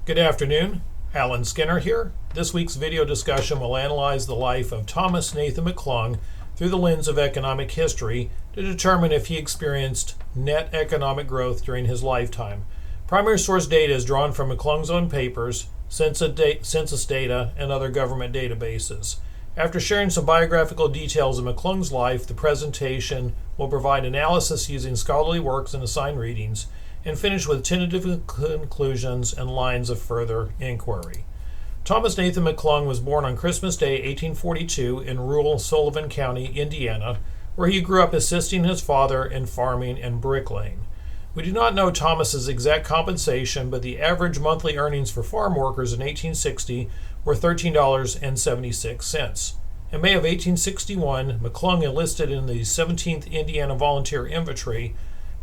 Good afternoon, Alan Skinner here. This week's video discussion will analyze the life of Thomas Nathan McClung through the lens of economic history to determine if he experienced net economic growth during his lifetime. Primary source data is drawn from McClung's own papers, census data, and other government databases. After sharing some biographical details of McClung's life, the presentation will provide analysis using scholarly works and assigned readings, and finish with tentative conclusions and lines of further inquiry. Thomas Nathan McClung was born on Christmas Day, 1842, in rural Sullivan County, Indiana, where he grew up assisting his father in farming and bricklaying. We do not know Thomas's exact compensation, but the average monthly earnings for farm workers in 1860 were $13.76. In May of 1861, McClung enlisted in the 17th Indiana Volunteer Infantry,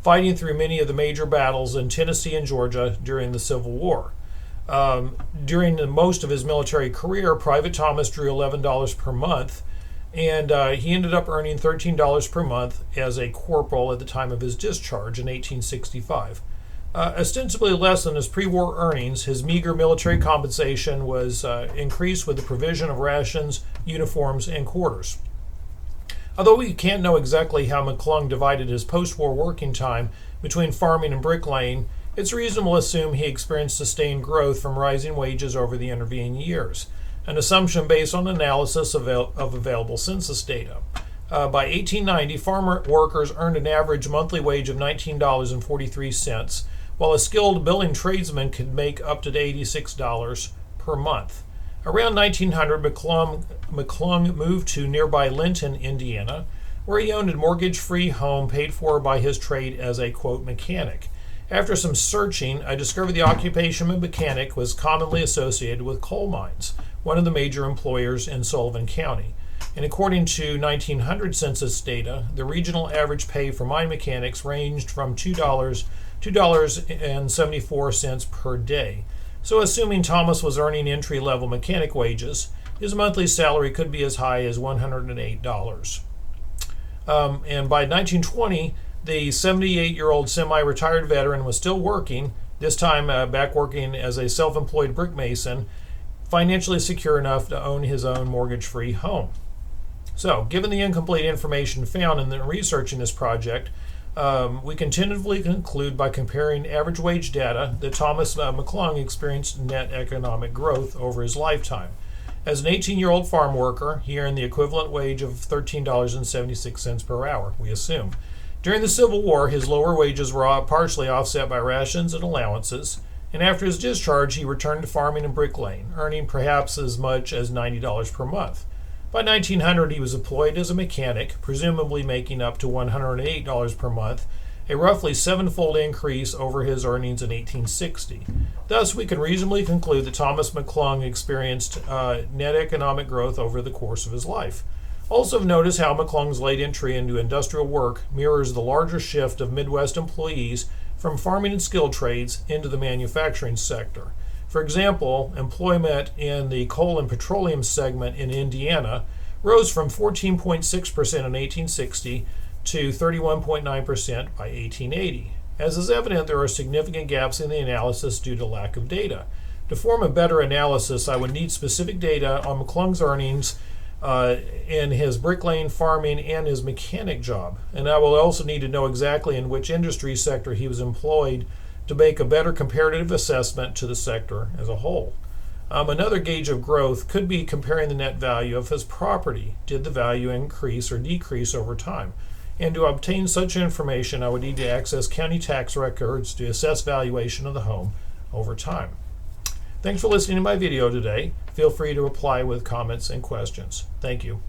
fighting through many of the major battles in Tennessee and Georgia during the Civil War. During most of his military career, Private Thomas drew $11 per month, and he ended up earning $13 per month as a corporal at the time of his discharge in 1865. Ostensibly less than his pre-war earnings, his meager military compensation was increased with the provision of rations, uniforms, and quarters. Although we can't know exactly how McClung divided his post-war working time between farming and bricklaying, it's reasonable to assume he experienced sustained growth from rising wages over the intervening years, an assumption based on analysis of available census data. By 1890, farm workers earned an average monthly wage of $19.43, while a skilled building tradesman could make up to $86 per month. Around 1900, McClung moved to nearby Linton, Indiana, where he owned a mortgage-free home paid for by his trade as a, quote, mechanic. After some searching, I discovered the occupation of mechanic was commonly associated with coal mines, one of the major employers in Sullivan County. And according to 1900 census data, the regional average pay for mine mechanics ranged from $2.74 per day. So assuming Thomas was earning entry-level mechanic wages, his monthly salary could be as high as $108. And by 1920, the 78-year-old semi-retired veteran was still working, this time back working as a self-employed brick mason, financially secure enough to own his own mortgage-free home. So, given the incomplete information found in the research in this project, we can tentatively conclude by comparing average wage data that Thomas McClung experienced net economic growth over his lifetime. As an 18-year-old farm worker, he earned the equivalent wage of $13.76 per hour, we assume. During the Civil War, his lower wages were partially offset by rations and allowances, and after his discharge, he returned to farming and bricklaying, earning perhaps as much as $90 per month. By 1900, he was employed as a mechanic, presumably making up to $108 per month, a roughly seven-fold increase over his earnings in 1860. Thus, we can reasonably conclude that Thomas McClung experienced net economic growth over the course of his life. Also notice how McClung's late entry into industrial work mirrors the larger shift of Midwest employees from farming and skilled trades into the manufacturing sector. For example, employment in the coal and petroleum segment in Indiana rose from 14.6% in 1860 to 31.9% by 1880. As is evident, there are significant gaps in the analysis due to lack of data. To form a better analysis, I would need specific data on McClung's earnings in his bricklaying, farming, and his mechanic job. And I will also need to know exactly in which industry sector he was employed to make a better comparative assessment to the sector as a whole. Another gauge of growth could be comparing the net value of his property. Did the value increase or decrease over time? And to obtain such information, I would need to access county tax records to assess valuation of the home over time. Thanks for listening to my video today. Feel free to reply with comments and questions. Thank you.